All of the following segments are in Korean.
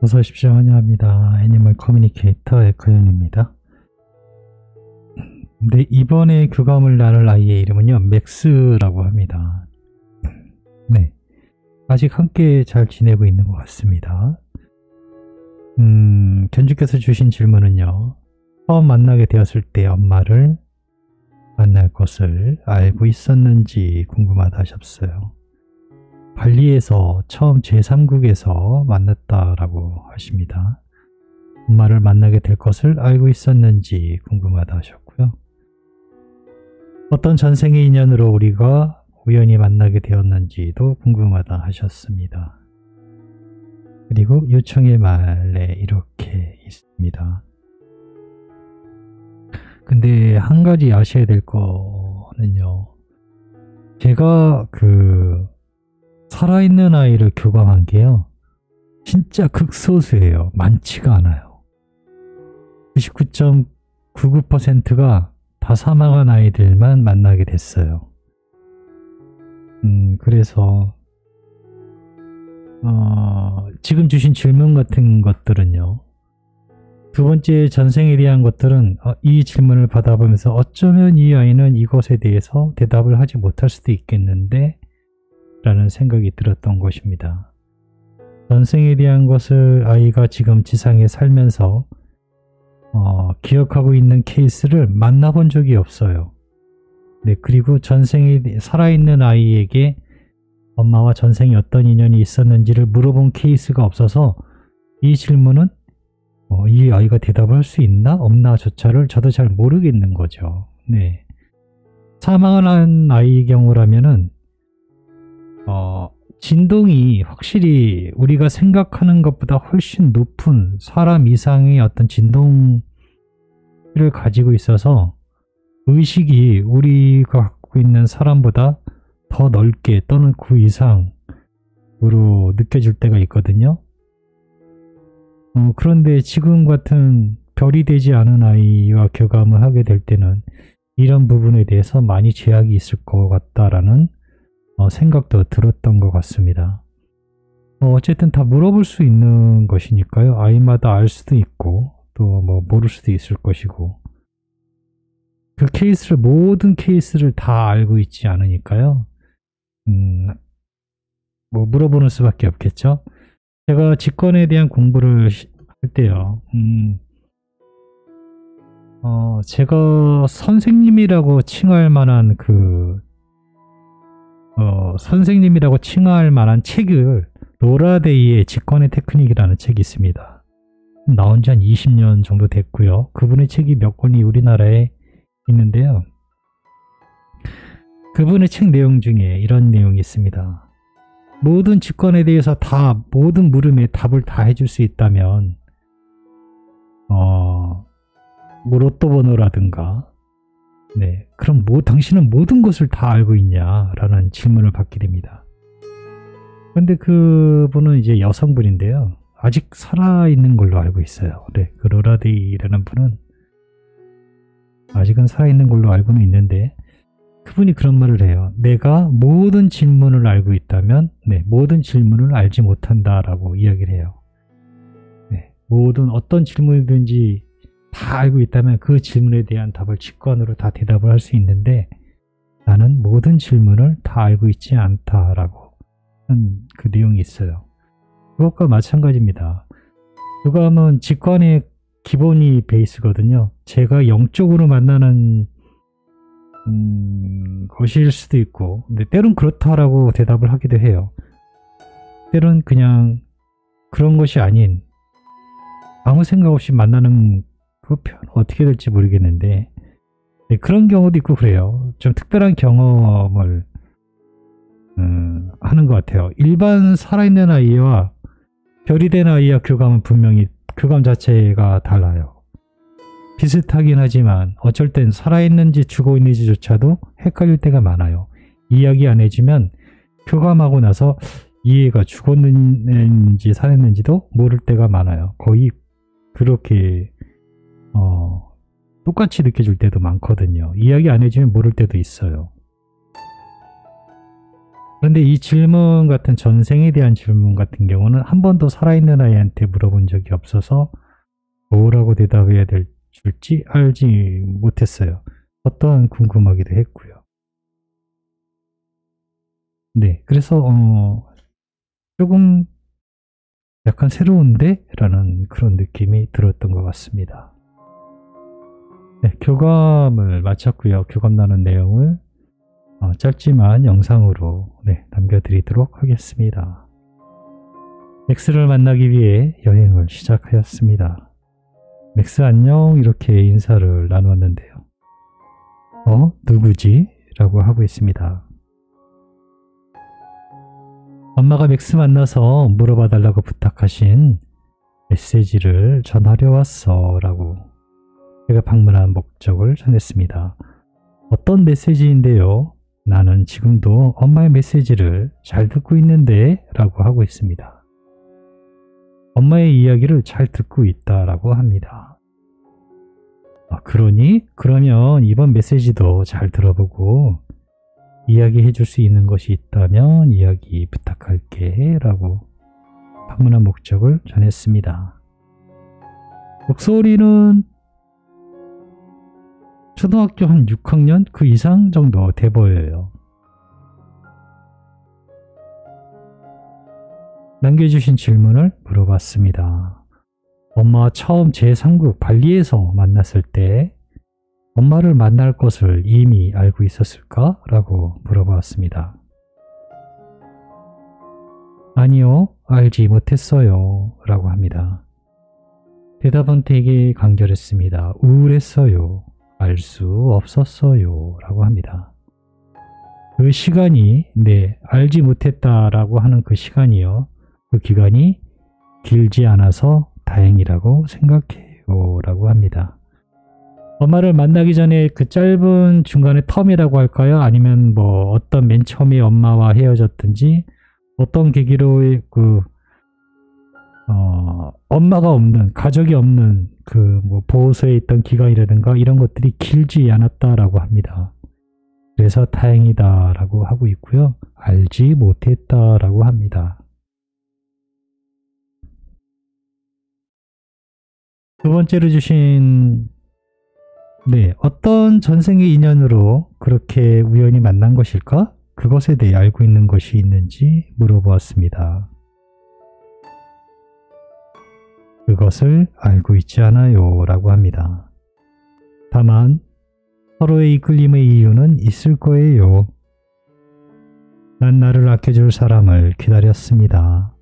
어서 오십시오. 환영합니다. 애니멀 커뮤니케이터 에크현입니다. 네, 이번에 교감을 나눌 아이의 이름은요, 맥스라고 합니다. 네, 아직 함께 잘 지내고 있는 것 같습니다. 견주께서 주신 질문은요, 처음 만나게 되었을 때 엄마를 만날 것을 알고 있었는지 궁금하다 하셨어요. 발리에서 처음 제3국에서 만났다라고 하십니다. 엄마를 만나게 될 것을 알고 있었는지 궁금하다 하셨고요. 어떤 전생의 인연으로 우리가 우연히 만나게 되었는지도 궁금하다 하셨습니다. 그리고 요청의 말에 이렇게 있습니다. 근데 한 가지 아셔야 될 거는요. 제가 살아있는 아이를 교감한 게요. 진짜 극소수예요. 많지가 않아요. 99.99%가 다 사망한 아이들만 만나게 됐어요. 그래서 지금 주신 질문 같은 것들은요. 두 번째 전생에 대한 것들은 이 질문을 받아보면서 어쩌면 이 아이는 이것에 대해서 대답을 하지 못할 수도 있겠는데 라는 생각이 들었던 것입니다. 전생에 대한 것을 아이가 지금 지상에 살면서 기억하고 있는 케이스를 만나본 적이 없어요. 네, 그리고 전생에 살아있는 아이에게 엄마와 전생에 어떤 인연이 있었는지를 물어본 케이스가 없어서 이 질문은 이 아이가 대답을 할 수 있나 없나 조차를 저도 잘 모르겠는 거죠. 네, 사망한 아이의 경우라면은 진동이 확실히 우리가 생각하는 것보다 훨씬 높은 사람 이상의 어떤 진동을 가지고 있어서 의식이 우리가 갖고 있는 사람보다 더 넓게 또는 그 이상으로 느껴질 때가 있거든요. 그런데 지금 같은 별이 되지 않은 아이와 교감을 하게 될 때는 이런 부분에 대해서 많이 제약이 있을 것 같다라는 생각도 들었던 것 같습니다. 어쨌든 다 물어볼 수 있는 것이니까요. 아이마다 알 수도 있고 또 모를 수도 있을 것이고 그 모든 케이스를 다 알고 있지 않으니까요. 물어보는 수밖에 없겠죠. 제가 직권에 대한 공부를 할 때요. 제가 선생님이라고 칭할 만한 선생님이라고 칭할 만한 책을 로라데이의 직권의 테크닉이라는 책이 있습니다. 나온 지 한 20년 정도 됐고요. 그분의 책이 몇 권이 우리나라에 있는데요. 그분의 책 내용 중에 이런 내용이 있습니다. 모든 직권에 대해서 모든 물음에 답을 다 해줄 수 있다면 로또 번호라든가 네, 그럼 당신은 모든 것을 다 알고 있냐? 라는 질문을 받게 됩니다. 그런데 그분은 이제 여성분인데요. 아직 살아있는 걸로 알고 있어요. 네, 그 로라데이라는 분은 아직은 살아있는 걸로 알고는 있는데 그분이 그런 말을 해요. 내가 모든 질문을 알고 있다면 모든 질문을 알지 못한다라고 이야기를 해요. 네, 어떤 질문이든지 다 알고 있다면 그 질문에 대한 답을 직관으로 다 대답을 할 수 있는데 나는 모든 질문을 다 알고 있지 않다라고 하는 그 내용이 있어요. 그것과 마찬가지입니다. 교감은 직관의 기본이 베이스거든요. 제가 영적으로 만나는 것일 수도 있고 근데 때론 그렇다라고 대답을 하기도 해요. 때론 그냥 그런 것이 아닌 아무 생각 없이 만나는 그 표현 어떻게 될지 모르겠는데 네, 그런 경우도 있고 그래요. 좀 특별한 경험을 하는 것 같아요. 일반 살아있는 아이와 별이 된 아이와 교감은 분명히 교감 자체가 달라요. 비슷하긴 하지만 어쩔 땐 살아있는지 죽어 있는지조차도 헷갈릴 때가 많아요. 이야기 안 해주면 교감하고 나서 이 애가 죽었는지 살았는지도 모를 때가 많아요. 거의 그렇게 똑같이 느껴질 때도 많거든요. 이야기 안 해주면 모를 때도 있어요. 그런데 이 질문 같은 전생에 대한 질문 같은 경우는 한 번도 살아있는 아이한테 물어본 적이 없어서 뭐라고 대답해야 될지 알지 못했어요. 어떠한 궁금하기도 했고요. 네, 그래서 조금 약간 새로운데? 라는 그런 느낌이 들었던 것 같습니다. 네, 교감을 마쳤고요. 교감 나눈 내용을 짧지만 영상으로 남겨드리도록 하겠습니다. 맥스를 만나기 위해 여행을 시작하였습니다. 맥스 안녕 이렇게 인사를 나누었는데요. 누구지? 라고 하고 있습니다. 엄마가 맥스 만나서 물어봐 달라고 부탁하신 메시지를 전하려 왔어 라고 제가 방문한 목적을 전했습니다. 어떤 메시지인데요? 나는 지금도 엄마의 메시지를 잘 듣고 있는데 라고 하고 있습니다. 엄마의 이야기를 잘 듣고 있다 라고 합니다. 그러니? 그러면 이번 메시지도 잘 들어보고 이야기해 줄 수 있는 것이 있다면 이야기 부탁할게 라고 방문한 목적을 전했습니다. 목소리는 초등학교 한 6학년 그 이상 정도 돼 보여요. 남겨주신 질문을 물어봤습니다. 엄마와 처음 제3국 발리에서 만났을 때 엄마를 만날 것을 이미 알고 있었을까? 라고 물어봤습니다. 아니요, 알지 못했어요. 라고 합니다. 대답은 되게 간결했습니다. 우울했어요. 알 수 없었어요. 라고 합니다. 그 시간이, 알지 못했다라고 하는 그 시간이요. 그 기간이 길지 않아서 다행이라고 생각해요. 라고 합니다. 엄마를 만나기 전에 그 짧은 중간에 텀이라고 할까요? 아니면 뭐 어떤 맨 처음에 엄마와 헤어졌든지 어떤 계기로 엄마가 없는, 가족이 없는 그 뭐 보호소에 있던 기간이라든가 이런 것들이 길지 않았다라고 합니다. 그래서 다행이다라고 하고 있고요. 알지 못했다라고 합니다. 두 번째로 주신 어떤 전생의 인연으로 그렇게 우연히 만난 것일까? 그것에 대해 알고 있는 것이 있는지 물어보았습니다. 그것을 알고 있지 않아요 라고 합니다. 다만 서로의 이끌림의 이유는 있을 거예요. 난 나를 아껴줄 사람을 기다렸습니다.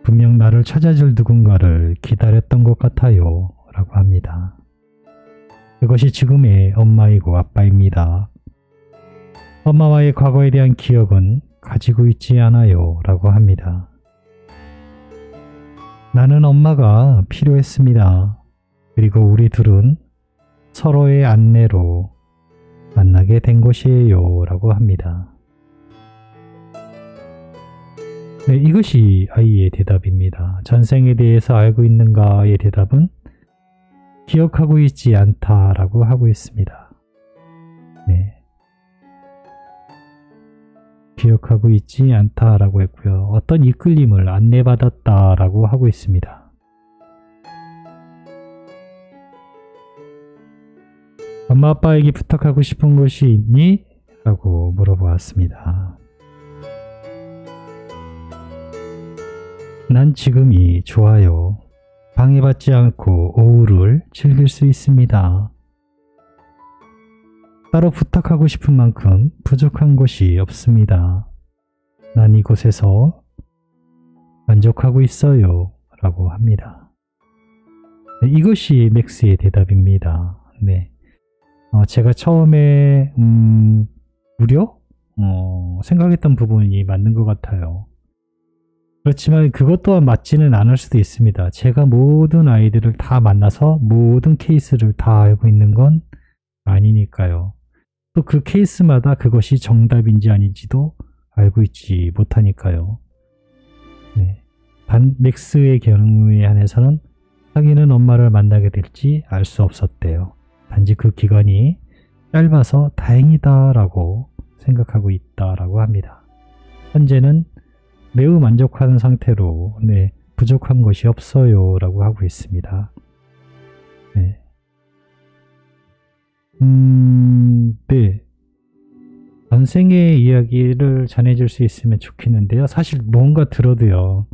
분명 나를 찾아줄 누군가를 기다렸던 것 같아요 라고 합니다. 그것이 지금의 엄마이고 아빠입니다. 엄마와의 과거에 대한 기억은 가지고 있지 않아요 라고 합니다. 나는 엄마가 필요했습니다. 그리고 우리 둘은 서로의 안내로 만나게 된 것이에요 라고 합니다. 이것이 아이의 대답입니다. 전생에 대해서 알고 있는가의 대답은 기억하고 있지 않다라고 하고 있습니다. 기억하고 있지 않다라고 했고요. 어떤 이끌림을 안내받았다라고 하고 있습니다. 엄마 아빠에게 부탁하고 싶은 것이 있니? 라고 물어보았습니다. 난 지금이 좋아요. 방해받지 않고 오후를 즐길 수 있습니다. 따로 부탁하고 싶은 만큼 부족한 것이 없습니다. 난 이곳에서 만족하고 있어요. 라고 합니다. 이것이 맥스의 대답입니다. 제가 처음에 무려 생각했던 부분이 맞는 것 같아요. 그렇지만 그것 또한 맞지는 않을 수도 있습니다. 제가 모든 아이들을 다 만나서 모든 케이스를 다 알고 있는 건 아니니까요. 또 그 케이스마다 그것이 정답인지 아닌지도 알고 있지 못하니까요. 단 맥스의 경우에 한해서는 자기는 엄마를 만나게 될지 알 수 없었대요. 단지 그 기간이 짧아서 다행이다 라고 생각하고 있다라고 합니다. 현재는 매우 만족하는 상태로 네, 부족한 것이 없어요 라고 하고 있습니다. 네. 네. 전생의 이야기를 전해줄 수 있으면 좋겠는데요. 사실 뭔가 들어도요.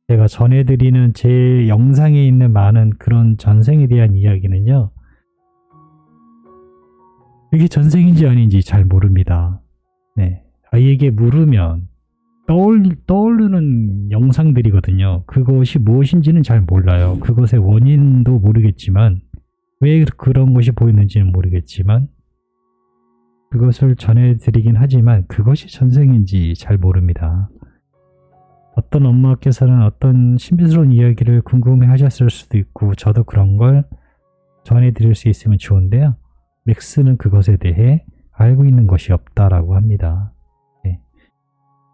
제가 전해드리는 제 영상에 있는 많은 그런 전생에 대한 이야기는요. 이게 전생인지 아닌지 잘 모릅니다. 네. 아이에게 물으면 떠오르는 영상들이거든요. 그것이 무엇인지는 잘 몰라요. 그것의 원인도 모르겠지만 왜 그런 것이 보이는지는 모르겠지만 그것을 전해드리긴 하지만 그것이 전생인지 잘 모릅니다. 어떤 엄마께서는 어떤 신비스러운 이야기를 궁금해 하셨을 수도 있고 저도 그런 걸 전해드릴 수 있으면 좋은데요. 맥스는 그것에 대해 알고 있는 것이 없다라고 합니다. 네.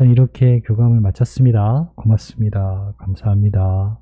이렇게 교감을 마쳤습니다. 고맙습니다. 감사합니다.